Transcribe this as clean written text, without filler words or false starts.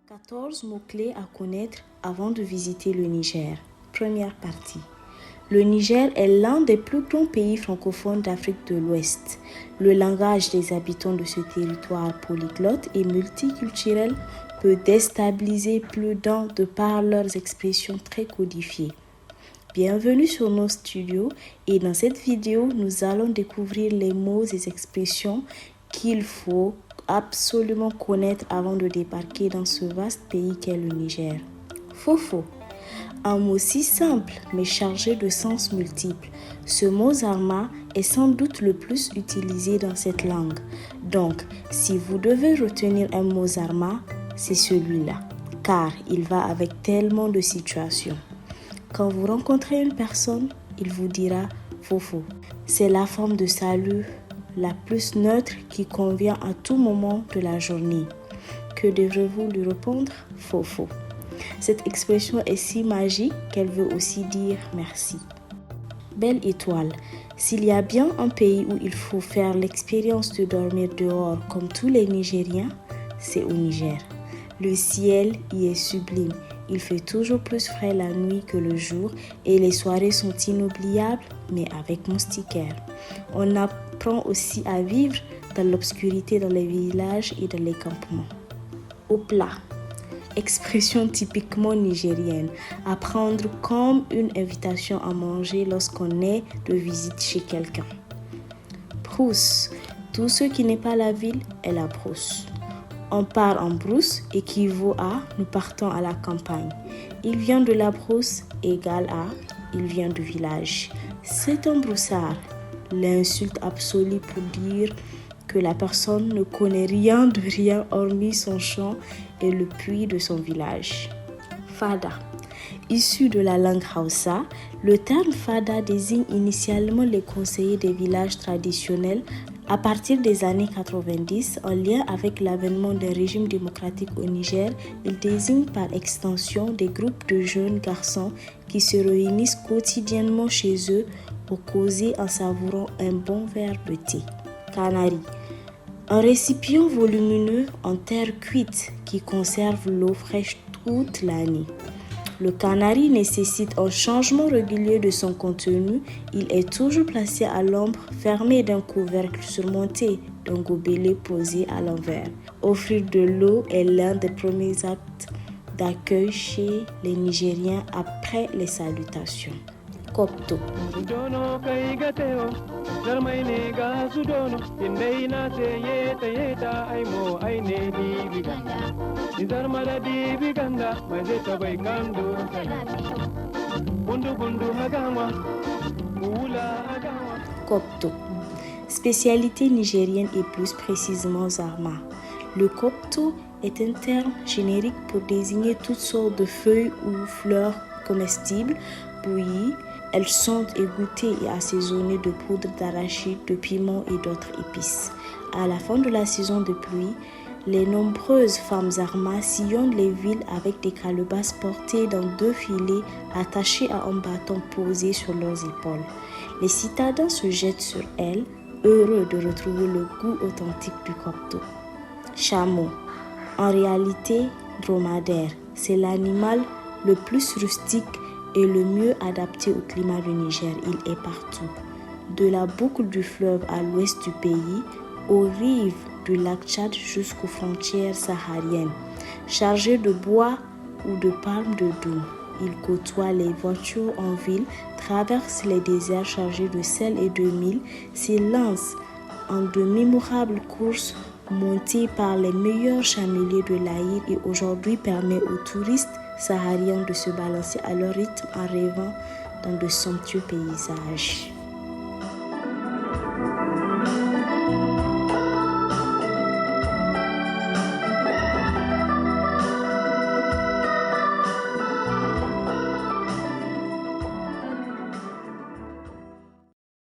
14 mots-clés à connaître avant de visiter le Niger. Première partie. Le Niger est l'un des plus grands pays francophones d'Afrique de l'Ouest. Le langage des habitants de ce territoire polyglotte et multiculturel peut déstabiliser plus d'un de par leurs expressions très codifiées. Bienvenue sur nos studios et dans cette vidéo, nous allons découvrir les mots et expressions qu'il faut absolument connaître avant de débarquer dans ce vaste pays qu'est le Niger. Fofo. Un mot si simple mais chargé de sens multiples. Ce mot zarma est sans doute le plus utilisé dans cette langue. Donc, si vous devez retenir un mot zarma, c'est celui-là, car il va avec tellement de situations. Quand vous rencontrez une personne, il vous dira fofo. C'est la forme de salut la plus neutre qui convient à tout moment de la journée. Que devrez-vous lui répondre? Fofo. Cette expression est si magique qu'elle veut aussi dire merci. Belle étoile. S'il y a bien un pays où il faut faire l'expérience de dormir dehors comme tous les Nigériens, c'est au Niger. Le ciel y est sublime. Il fait toujours plus frais la nuit que le jour et les soirées sont inoubliables, mais avec moustiquaires. On apprend aussi à vivre dans l'obscurité dans les villages et dans les campements. Au plat. Expression typiquement nigérienne, à prendre comme une invitation à manger lorsqu'on est de visite chez quelqu'un. Brousse. Tout ce qui n'est pas la ville est la brousse. On part en brousse équivaut à nous partons à la campagne. Il vient de la brousse égale à il vient du village. C'est un broussard, l'insulte absolue pour dire que la personne ne connaît rien de rien hormis son champ et le puits de son village. Fada. Issu de la langue Hausa, le terme fada désigne initialement les conseillers des villages traditionnels. À partir des années 90, en lien avec l'avènement d'un régime démocratique au Niger, il désigne par extension des groupes de jeunes garçons qui se réunissent quotidiennement chez eux pour causer en savourant un bon verre de thé. Canari. Un récipient volumineux en terre cuite qui conserve l'eau fraîche toute l'année. Le canari nécessite un changement régulier de son contenu. Il est toujours placé à l'ombre, fermé d'un couvercle surmonté d'un gobelet posé à l'envers. Offrir de l'eau est l'un des premiers actes d'accueil chez les Nigériens après les salutations. Kopto. Kopto. Spécialité nigérienne et plus précisément zarma. Le kopto est un terme générique pour désigner toutes sortes de feuilles ou fleurs comestibles, bouillies. Elles sont égouttées et assaisonnées de poudre d'arachide, de piment et d'autres épices. À la fin de la saison de pluie, les nombreuses femmes zarma sillonnent les villes avec des calebasses portées dans 2 filets attachés à un bâton posé sur leurs épaules. Les citadins se jettent sur elles, heureux de retrouver le goût authentique du kopto. Chameau. En réalité, dromadaire, c'est l'animal le plus rustique et le mieux adapté au climat du Niger. Il est partout. De la boucle du fleuve à l'ouest du pays, aux rives du lac Tchad jusqu'aux frontières sahariennes. Chargé de bois ou de palmes de dôme, il côtoie les voitures en ville, traverse les déserts chargés de sel et de mil, s'élance en de mémorables courses montées par les meilleurs chameliers de l'Aïr et aujourd'hui permet aux touristes sahariens de se balancer à leur rythme en rêvant dans de somptueux paysages.